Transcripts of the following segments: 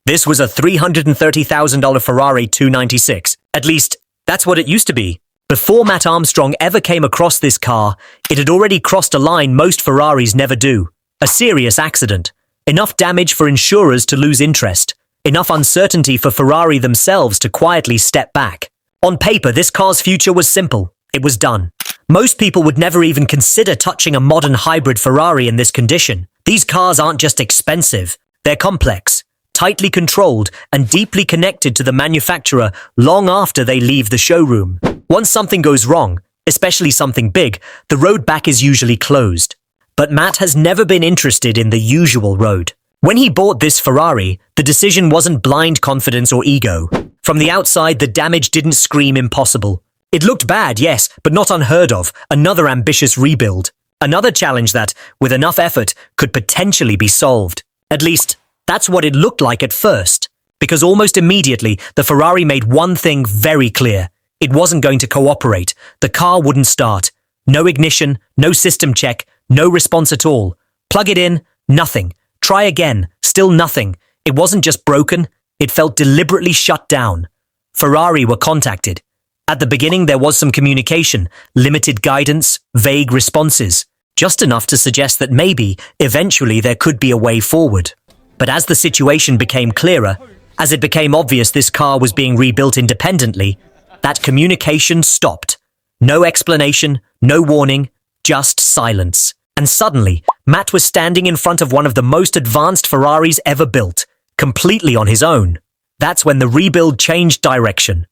This was a $330,000 Ferrari 296. At least, that's what it used to be. Before Matt Armstrong ever came across this car, it had already crossed a line most Ferraris never do. A serious accident. Enough damage for insurers to lose interest. Enough uncertainty for Ferrari themselves to quietly step back. On paper, this car's future was simple. It was done. Most people would never even consider touching a modern hybrid Ferrari in this condition. These cars aren't just expensive. They're complex, tightly controlled, and deeply connected to the manufacturer long after they leave the showroom. Once something goes wrong, especially something big, the road back is usually closed. But Matt has never been interested in the usual road. When he bought this Ferrari, the decision wasn't blind confidence or ego. From the outside, the damage didn't scream impossible. It looked bad, yes, but not unheard of. Another ambitious rebuild. Another challenge that, with enough effort, could potentially be solved. At least, that's what it looked like at first. Because almost immediately, the Ferrari made one thing very clear. It wasn't going to cooperate. The car wouldn't start. No ignition, no system check, no response at all. Plug it in, nothing. Try again, still nothing. It wasn't just broken, it felt deliberately shut down. Ferrari were contacted. At the beginning there was some communication, limited guidance, vague responses. Just enough to suggest that maybe, eventually there could be a way forward. But as the situation became clearer, as it became obvious this car was being rebuilt independently, that communication stopped. No explanation, no warning, just silence. And suddenly, Matt was standing in front of one of the most advanced Ferraris ever built, completely on his own. That's when the rebuild changed direction.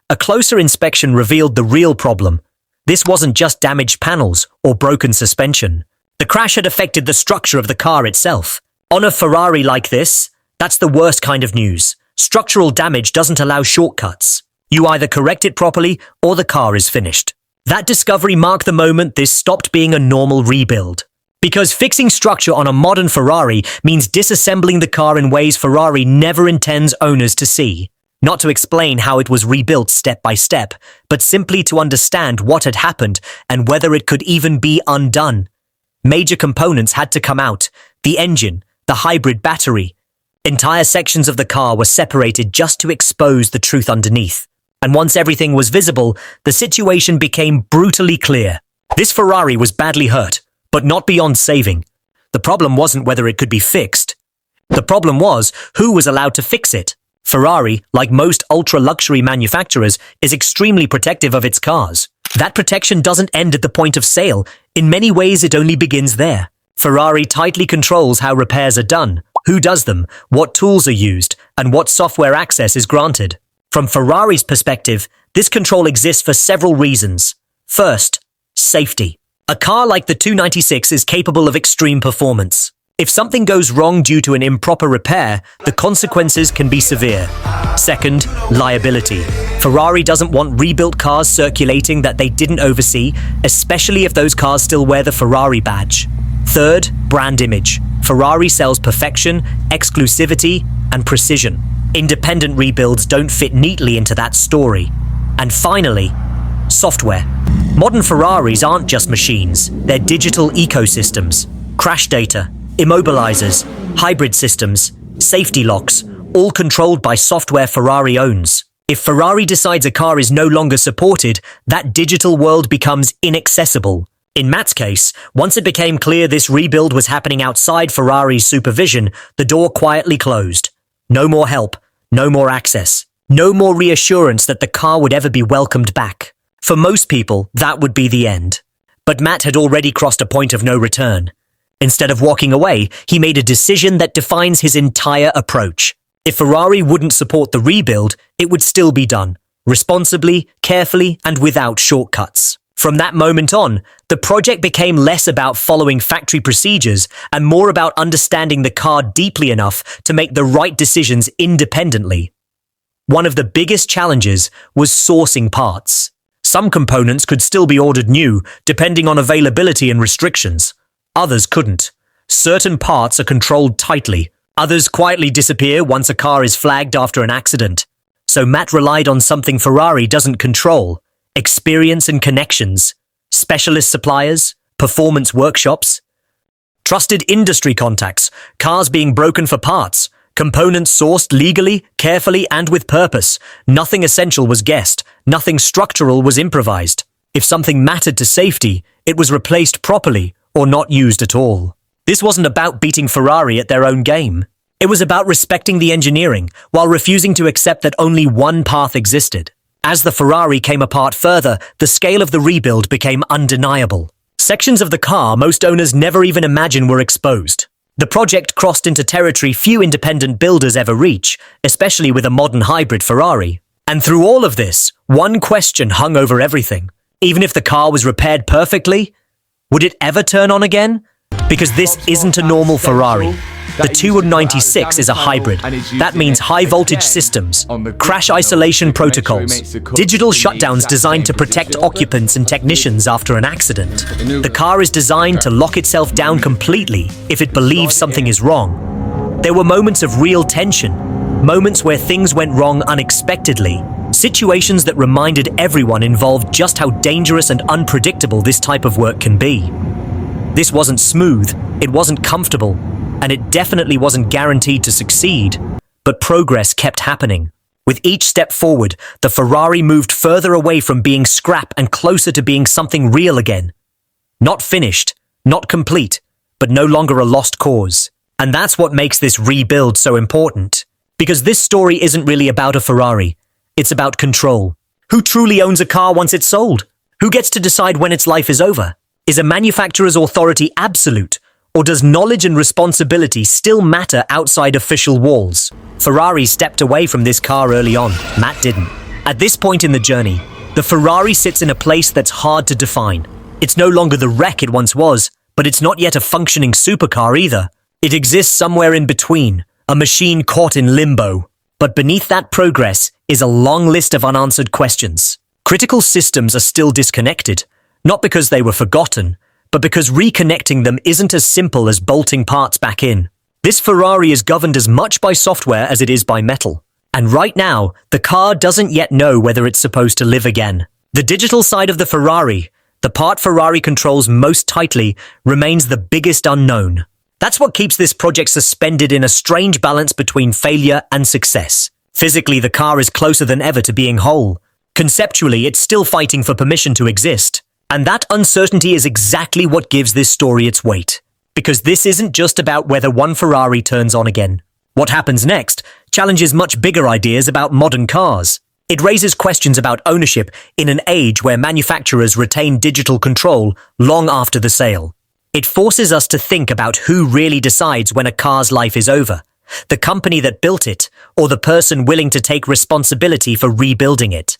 A closer inspection revealed the real problem. This wasn't just damaged panels or broken suspension. The crash had affected the structure of the car itself. On a Ferrari like this, that's the worst kind of news. Structural damage doesn't allow shortcuts. You either correct it properly or the car is finished. That discovery marked the moment this stopped being a normal rebuild. Because fixing structure on a modern Ferrari means disassembling the car in ways Ferrari never intends owners to see. Not to explain how it was rebuilt step by step, but simply to understand what had happened and whether it could even be undone. Major components had to come out. The engine, the hybrid battery. Entire sections of the car were separated just to expose the truth underneath. And once everything was visible, the situation became brutally clear. This Ferrari was badly hurt, but not beyond saving. The problem wasn't whether it could be fixed. The problem was who was allowed to fix it. Ferrari, like most ultra-luxury manufacturers, is extremely protective of its cars. That protection doesn't end at the point of sale. In many ways, it only begins there. Ferrari tightly controls how repairs are done, who does them, what tools are used, and what software access is granted. From Ferrari's perspective, this control exists for several reasons. First, safety. A car like the 296 is capable of extreme performance. If something goes wrong due to an improper repair, the consequences can be severe. Second, liability. Ferrari doesn't want rebuilt cars circulating that they didn't oversee, especially if those cars still wear the Ferrari badge. Third, brand image. Ferrari sells perfection, exclusivity, and precision. Independent rebuilds don't fit neatly into that story. And finally, software. Modern Ferraris aren't just machines, they're digital ecosystems. Crash data, immobilizers, hybrid systems, safety locks, all controlled by software Ferrari owns. If Ferrari decides a car is no longer supported, that digital world becomes inaccessible. In Matt's case, once it became clear this rebuild was happening outside Ferrari's supervision, the door quietly closed. No more help, no more access, no more reassurance that the car would ever be welcomed back. For most people, that would be the end. But Matt had already crossed a point of no return. Instead of walking away, he made a decision that defines his entire approach. If Ferrari wouldn't support the rebuild, it would still be done, responsibly, carefully, and without shortcuts. From that moment on, the project became less about following factory procedures and more about understanding the car deeply enough to make the right decisions independently. One of the biggest challenges was sourcing parts. Some components could still be ordered new, depending on availability and restrictions. Others couldn't. Certain parts are controlled tightly. Others quietly disappear once a car is flagged after an accident. So Matt relied on something Ferrari doesn't control: experience and connections, specialist suppliers, performance workshops, trusted industry contacts, cars being broken for parts, Components sourced legally, carefully, and with purpose. Nothing essential was guessed. Nothing structural was improvised. If something mattered to safety, it was replaced properly or not used at all. This wasn't about beating Ferrari at their own game. It was about respecting the engineering while refusing to accept that only one path existed. As the Ferrari came apart further, the scale of the rebuild became undeniable. Sections of the car most owners never even imagined were exposed. The project crossed into territory few independent builders ever reach, especially with a modern hybrid Ferrari. And through all of this, one question hung over everything. Even if the car was repaired perfectly, would it ever turn on again? Because this isn't a normal Ferrari. The 296 is a hybrid. That means high-voltage systems, crash isolation protocols, digital shutdowns designed to protect occupants and technicians after an accident. The car is designed to lock itself down completely if it believes something is wrong. There were moments of real tension, moments where things went wrong unexpectedly, situations that reminded everyone involved just how dangerous and unpredictable this type of work can be. This wasn't smooth, it wasn't comfortable, and it definitely wasn't guaranteed to succeed. But progress kept happening. With each step forward, the Ferrari moved further away from being scrap and closer to being something real again. Not finished, not complete, but no longer a lost cause. And that's what makes this rebuild so important. Because this story isn't really about a Ferrari. It's about control. Who truly owns a car once it's sold? Who gets to decide when its life is over? Is a manufacturer's authority absolute? Or does knowledge and responsibility still matter outside official walls? Ferrari stepped away from this car early on. Matt didn't. At this point in the journey, the Ferrari sits in a place that's hard to define. It's no longer the wreck it once was, but it's not yet a functioning supercar either. It exists somewhere in between, a machine caught in limbo. But beneath that progress is a long list of unanswered questions. Critical systems are still disconnected, not because they were forgotten, but because reconnecting them isn't as simple as bolting parts back in. This Ferrari is governed as much by software as it is by metal. And right now, the car doesn't yet know whether it's supposed to live again. The digital side of the Ferrari, the part Ferrari controls most tightly, remains the biggest unknown. That's what keeps this project suspended in a strange balance between failure and success. Physically, the car is closer than ever to being whole. Conceptually, it's still fighting for permission to exist. And that uncertainty is exactly what gives this story its weight. Because this isn't just about whether one Ferrari turns on again. What happens next challenges much bigger ideas about modern cars. It raises questions about ownership in an age where manufacturers retain digital control long after the sale. It forces us to think about who really decides when a car's life is over. The company that built it, or the person willing to take responsibility for rebuilding it.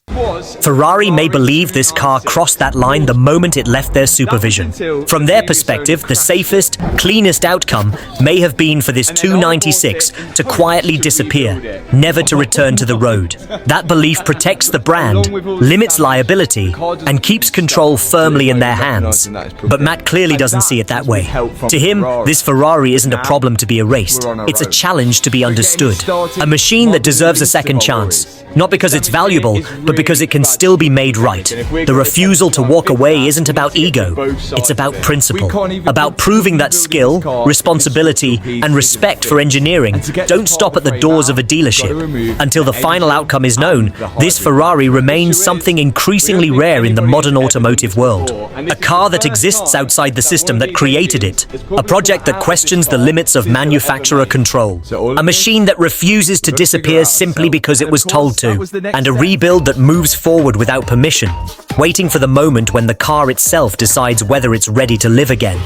Ferrari may believe this car crossed that line the moment it left their supervision. From their perspective, the safest, cleanest outcome may have been for this 296 to quietly disappear, never to return to the road. That belief protects the brand, limits liability, and keeps control firmly in their hands. But Matt clearly doesn't see it that way. To him, this Ferrari isn't a problem to be erased. It's a challenge to be understood. A machine that deserves a second chance. Not because it's valuable, but because it can still be made right. The refusal to walk away isn't about ego. It's about principle. About proving that skill, responsibility, and respect for engineering don't stop at the doors of a dealership. Until the final outcome is known, this Ferrari remains something increasingly rare in the modern automotive world. A car that exists outside the system that created it. A project that questions the limits of manufacturer control. A machine that refuses to disappear simply because it was told to. And a rebuild that moves forward without permission, waiting for the moment when the car itself decides whether it's ready to live again.